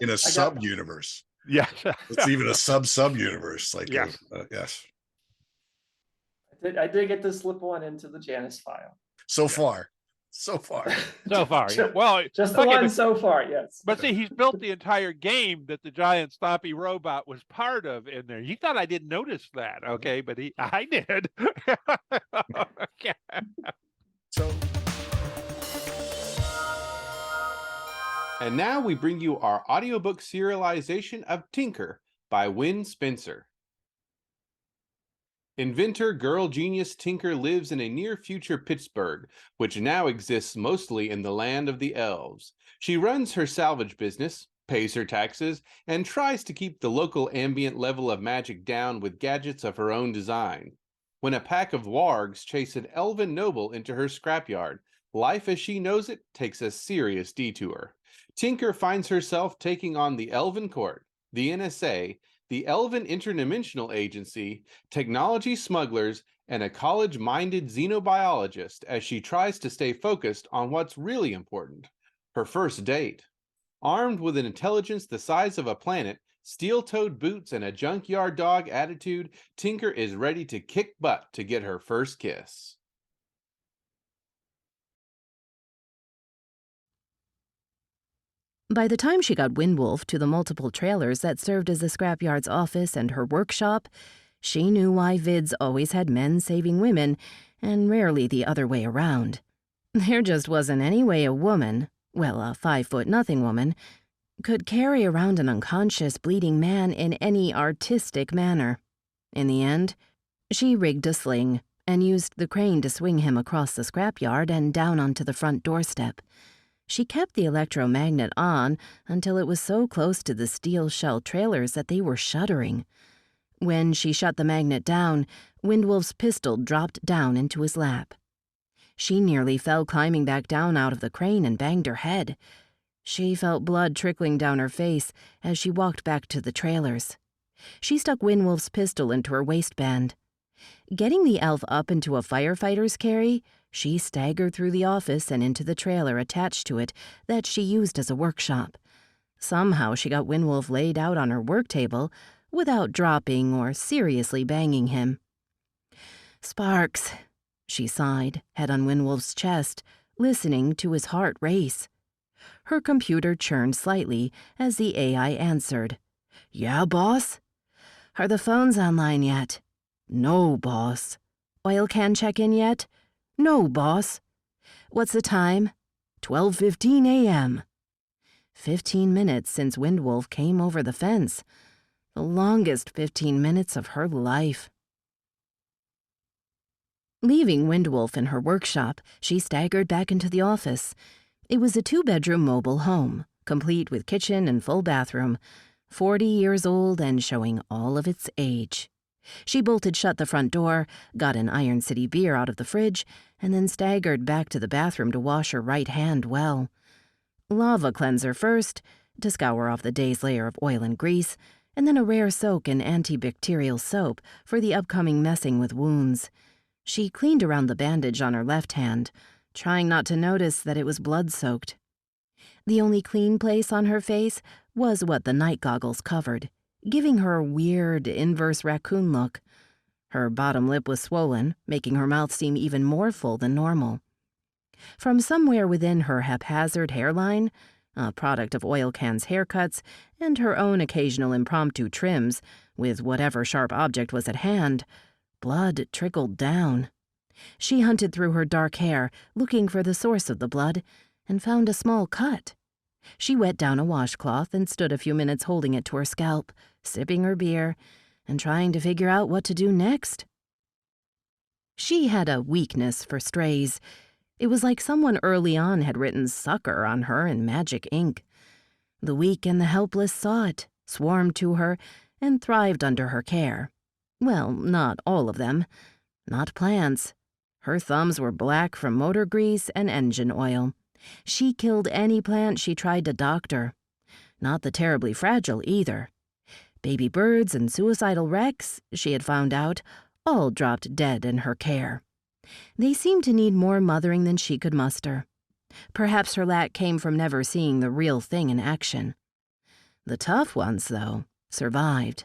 a sub universe. Yes, it's even a sub universe. Like yes, yes. I did get to slip one into the Janus file. So far. Yeah. Well, just the one so far, yes. But see, he's built the entire game that the giant stompy robot was part of in there. You thought I didn't notice that, okay? But I did. Okay. So. And now we bring you our audiobook serialization of Tinker by Wen Spencer. Inventor girl genius Tinker lives in a near-future Pittsburgh, which now exists mostly in the land of the elves. She runs her salvage business, pays her taxes, and tries to keep the local ambient level of magic down with gadgets of her own design. When a pack of wargs chase an elven noble into her scrapyard, life as she knows it takes a serious detour. Tinker finds herself taking on the Elven Court, the NSA, the Elven Interdimensional Agency, technology smugglers, and a college-minded xenobiologist as she tries to stay focused on what's really important, her first date. Armed with an intelligence the size of a planet, steel-toed boots, and a junkyard dog attitude, Tinker is ready to kick butt to get her first kiss. By the time she got Windwolf to the multiple trailers that served as the scrapyard's office and her workshop, she knew why vids always had men saving women, and rarely the other way around. There just wasn't any way a woman, well, a 5'0" woman, could carry around an unconscious, bleeding man in any artistic manner. In the end, she rigged a sling and used the crane to swing him across the scrapyard and down onto the front doorstep. She kept the electromagnet on until it was so close to the steel shell trailers that they were shuddering. When she shut the magnet down, Windwolf's pistol dropped down into his lap. She nearly fell climbing back down out of the crane and banged her head. She felt blood trickling down her face as she walked back to the trailers. She stuck Windwolf's pistol into her waistband. Getting the elf up into a firefighter's carry, she staggered through the office and into the trailer attached to it that she used as a workshop. Somehow she got Windwolf laid out on her work table without dropping or seriously banging him. "Sparks," she sighed, head on Windwolf's chest, listening to his heart race. Her computer churned slightly as the AI answered. "Yeah, boss?" "Are the phones online yet?" "No, boss." "Oil can check in yet?" "No, boss." "What's the time?" 12:15 a.m. 15 minutes since Windwolf came over the fence. The longest 15 minutes of her life. Leaving Windwolf in her workshop, she staggered back into the office. It was a 2-bedroom mobile home, complete with kitchen and full bathroom, 40 years old and showing all of its age. She bolted shut the front door, got an Iron City beer out of the fridge, and then staggered back to the bathroom to wash her right hand well. Lava cleanser first, to scour off the day's layer of oil and grease, and then a rare soak in antibacterial soap for the upcoming messing with wounds. She cleaned around the bandage on her left hand, trying not to notice that it was blood-soaked. The only clean place on her face was what the night goggles covered, giving her a weird, inverse raccoon look. Her bottom lip was swollen, making her mouth seem even more full than normal. From somewhere within her haphazard hairline, a product of oil cans haircuts and her own occasional impromptu trims with whatever sharp object was at hand, blood trickled down. She hunted through her dark hair, looking for the source of the blood, and found a small cut. She wet down a washcloth and stood a few minutes holding it to her scalp, sipping her beer, and trying to figure out what to do next. She had a weakness for strays. It was like someone early on had written sucker on her in magic ink. The weak and the helpless saw it, swarmed to her, and thrived under her care. Well, not all of them. Not plants. Her thumbs were black from motor grease and engine oil. She killed any plant she tried to doctor. Not the terribly fragile either. Baby birds and suicidal wrecks, she had found out, all dropped dead in her care. They seemed to need more mothering than she could muster. Perhaps her lack came from never seeing the real thing in action. The tough ones, though, survived.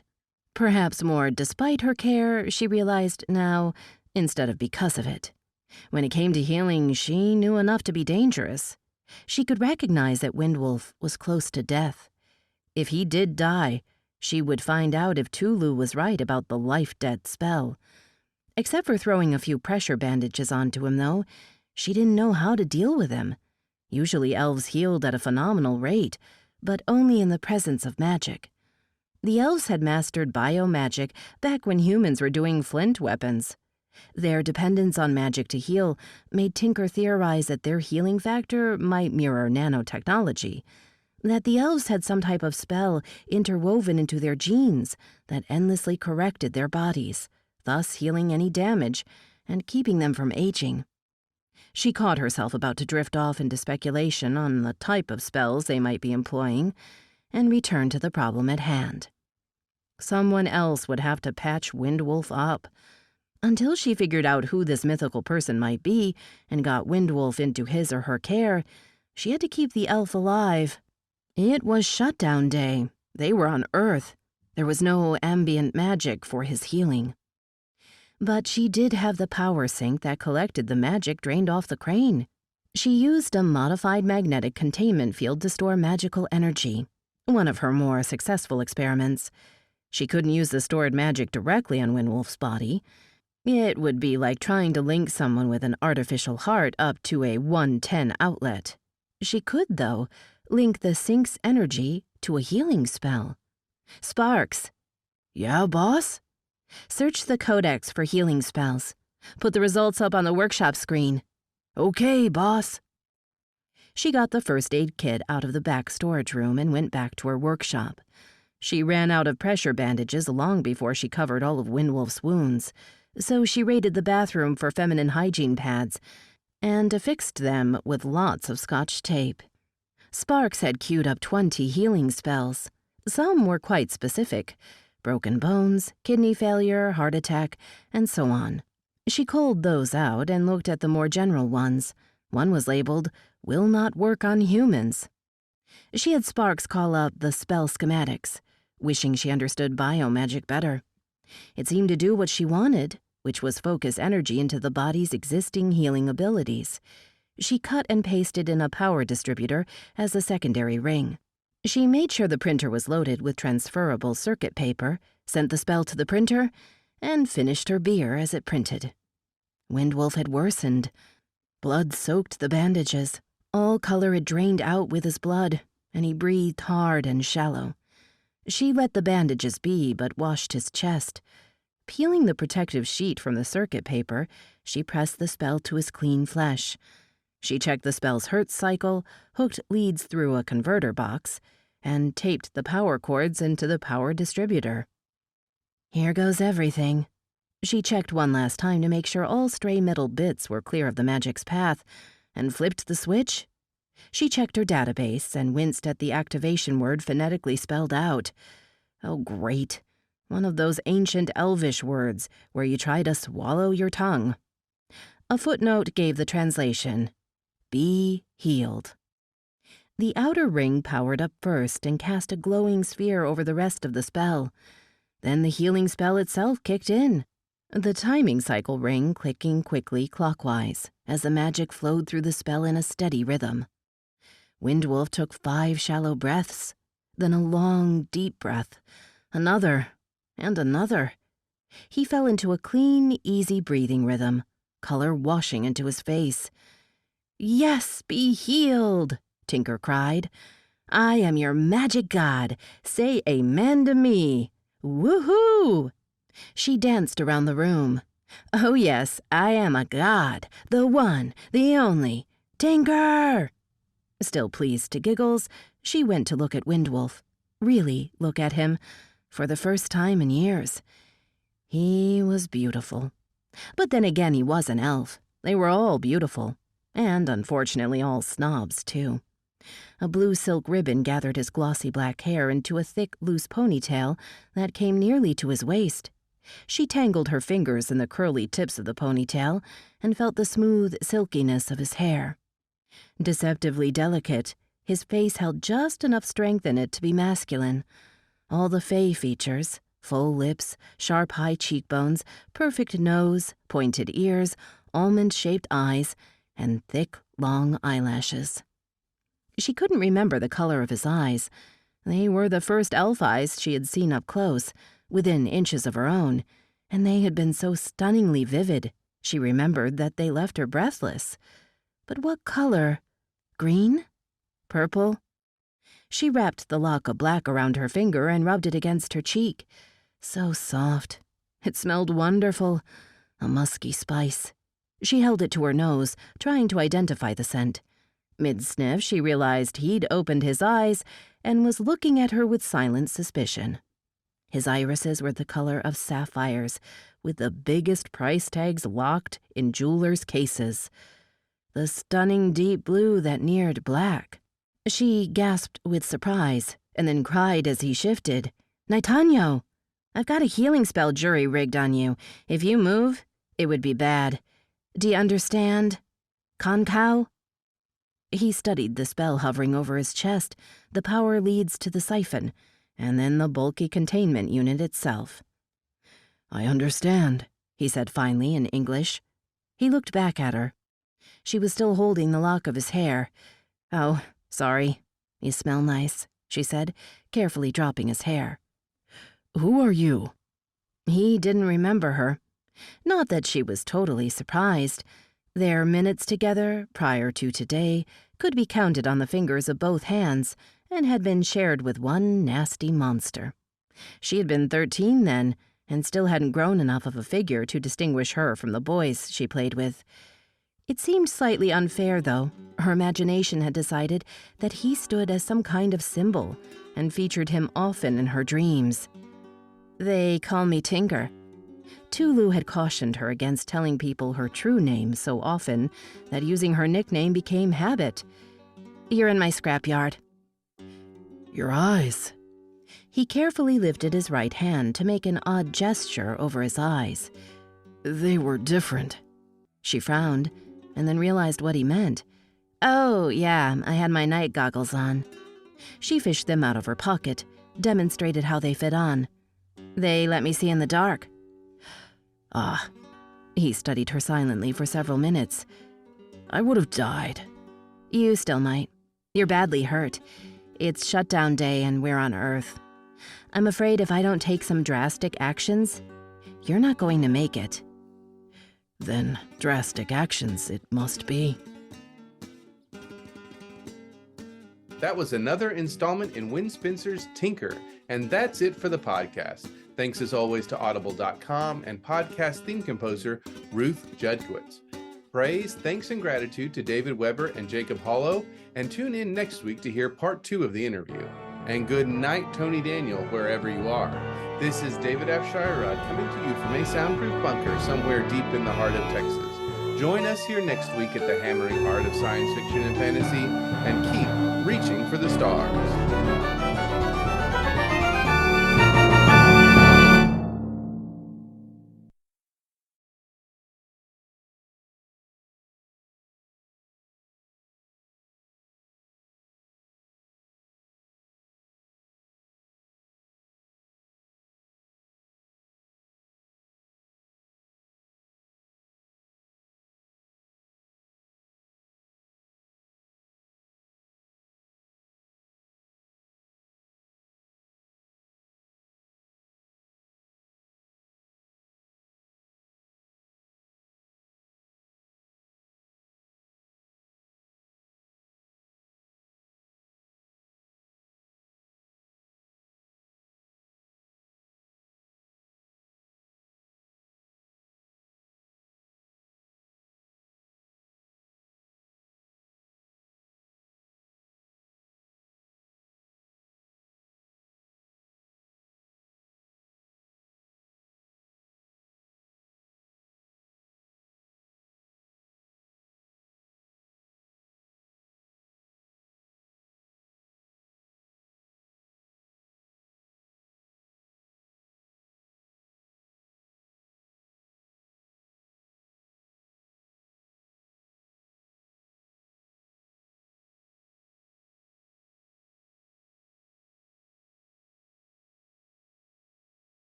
Perhaps more despite her care, she realized now, instead of because of it. When it came to healing, she knew enough to be dangerous. She could recognize that Windwolf was close to death. If he did die, she would find out if Tulu was right about the life-death spell. Except for throwing a few pressure bandages onto him, though, she didn't know how to deal with him. Usually elves healed at a phenomenal rate, but only in the presence of magic. The elves had mastered biomagic back when humans were doing flint weapons. Their dependence on magic to heal made Tinker theorize that their healing factor might mirror nanotechnology, that the elves had some type of spell interwoven into their genes that endlessly corrected their bodies, thus healing any damage and keeping them from aging. She caught herself about to drift off into speculation on the type of spells they might be employing, and returned to the problem at hand. Someone else would have to patch Windwolf up. Until she figured out who this mythical person might be and got Windwolf into his or her care, she had to keep the elf alive. It was shutdown day. They were on Earth. There was no ambient magic for his healing. But she did have the power sink that collected the magic drained off the crane. She used a modified magnetic containment field to store magical energy, one of her more successful experiments. She couldn't use the stored magic directly on Windwolf's body. It would be like trying to link someone with an artificial heart up to a 110 outlet. She could, though, link the sink's energy to a healing spell. Sparks. Yeah, boss? Search the codex for healing spells. Put the results up on the workshop screen. Okay, boss. She got the first aid kit out of the back storage room and went back to her workshop. She ran out of pressure bandages long before she covered all of Windwolf's wounds, so she raided the bathroom for feminine hygiene pads and affixed them with lots of Scotch tape. Sparks had queued up 20 healing spells. Some were quite specific: broken bones, kidney failure, heart attack, and so on. She culled those out and looked at the more general ones. One was labeled, "Will not work on humans." She had Sparks call up the spell schematics, wishing she understood biomagic better. It seemed to do what she wanted, which was focus energy into the body's existing healing abilities. She cut and pasted in a power distributor as a secondary ring. She made sure the printer was loaded with transferable circuit paper, sent the spell to the printer, and finished her beer as it printed. Windwolf had worsened. Blood soaked the bandages. All color had drained out with his blood, and he breathed hard and shallow. She let the bandages be, but washed his chest. Peeling the protective sheet from the circuit paper, she pressed the spell to his clean flesh. She checked the spell's Hertz cycle, hooked leads through a converter box, and taped the power cords into the power distributor. Here goes everything. She checked one last time to make sure all stray metal bits were clear of the magic's path, and flipped the switch. She checked her database and winced at the activation word phonetically spelled out. Oh, great. One of those ancient Elvish words where you try to swallow your tongue. A footnote gave the translation, "Be healed." The outer ring powered up first and cast a glowing sphere over the rest of the spell. Then the healing spell itself kicked in, the timing cycle ring clicking quickly clockwise as the magic flowed through the spell in a steady rhythm. Windwolf took 5 shallow breaths, then a long, deep breath, another, and another. He fell into a clean, easy breathing rhythm, color washing into his face. "Yes, be healed," Tinker cried. "I am your magic god. Say amen to me. Woohoo!" She danced around the room. "Oh yes, I am a god, the one, the only, Tinker!" Still pleased to giggles, she went to look at Windwolf. Really look at him, for the first time in years. He was beautiful. But then again, he was an elf. They were all beautiful. And unfortunately all snobs, too. A blue silk ribbon gathered his glossy black hair into a thick, loose ponytail that came nearly to his waist. She tangled her fingers in the curly tips of the ponytail and felt the smooth silkiness of his hair. Deceptively delicate, his face held just enough strength in it to be masculine. All the fey features, full lips, sharp high cheekbones, perfect nose, pointed ears, almond-shaped eyes, and thick, long eyelashes. She couldn't remember the color of his eyes. They were the first elf eyes she had seen up close, within inches of her own, and they had been so stunningly vivid, she remembered that they left her breathless. But what color? Green? Purple? She wrapped the lock of black around her finger and rubbed it against her cheek. So soft. It smelled wonderful. A musky spice. She held it to her nose, trying to identify the scent. Mid-sniff, she realized he'd opened his eyes and was looking at her with silent suspicion. His irises were the color of sapphires, with the biggest price tags locked in jewelers' cases. The stunning deep blue that neared black. She gasped with surprise, and then cried as he shifted. "Naitanyo! I've got a healing spell jury rigged on you. If you move, it would be bad. Do you understand? Konkau?" He studied the spell hovering over his chest. The power leads to the siphon, and then the bulky containment unit itself. "I understand," he said finally in English. He looked back at her. She was still holding the lock of his hair. "Oh, sorry. You smell nice," she said, carefully dropping his hair. "Who are you?" He didn't remember her. Not that she was totally surprised. Their minutes together, prior to today, could be counted on the fingers of both hands, and had been shared with one nasty monster. She had been 13 then, and still hadn't grown enough of a figure to distinguish her from the boys she played with. It seemed slightly unfair, though. Her imagination had decided that he stood as some kind of symbol, and featured him often in her dreams. "They call me Tinker." Tulu had cautioned her against telling people her true name so often that using her nickname became habit. "You're in my scrapyard." "Your eyes." He carefully lifted his right hand to make an odd gesture over his eyes. "They were different." She frowned, and then realized what he meant. "Oh, yeah, I had my night goggles on." She fished them out of her pocket, demonstrated how they fit on. "They let me see in the dark." "Ah." He studied her silently for several minutes. "I would have died." "You still might. You're badly hurt. It's shutdown day and we're on Earth. I'm afraid if I don't take some drastic actions, you're not going to make it." "Then drastic actions it must be." That was another installment in Wen Spencer's Tinker, and that's it for the podcast. Thanks as always to Audible.com and podcast theme composer Ruth Judkowitz. Praise, thanks, and gratitude to David Weber and Jacob Holo, and tune in next week to hear part 2 of the interview. And good night, Tony Daniel, wherever you are. This is David F. Shirod coming to you from a soundproof bunker somewhere deep in the heart of Texas. Join us here next week at the hammering heart of science fiction and fantasy, and keep reaching for the stars.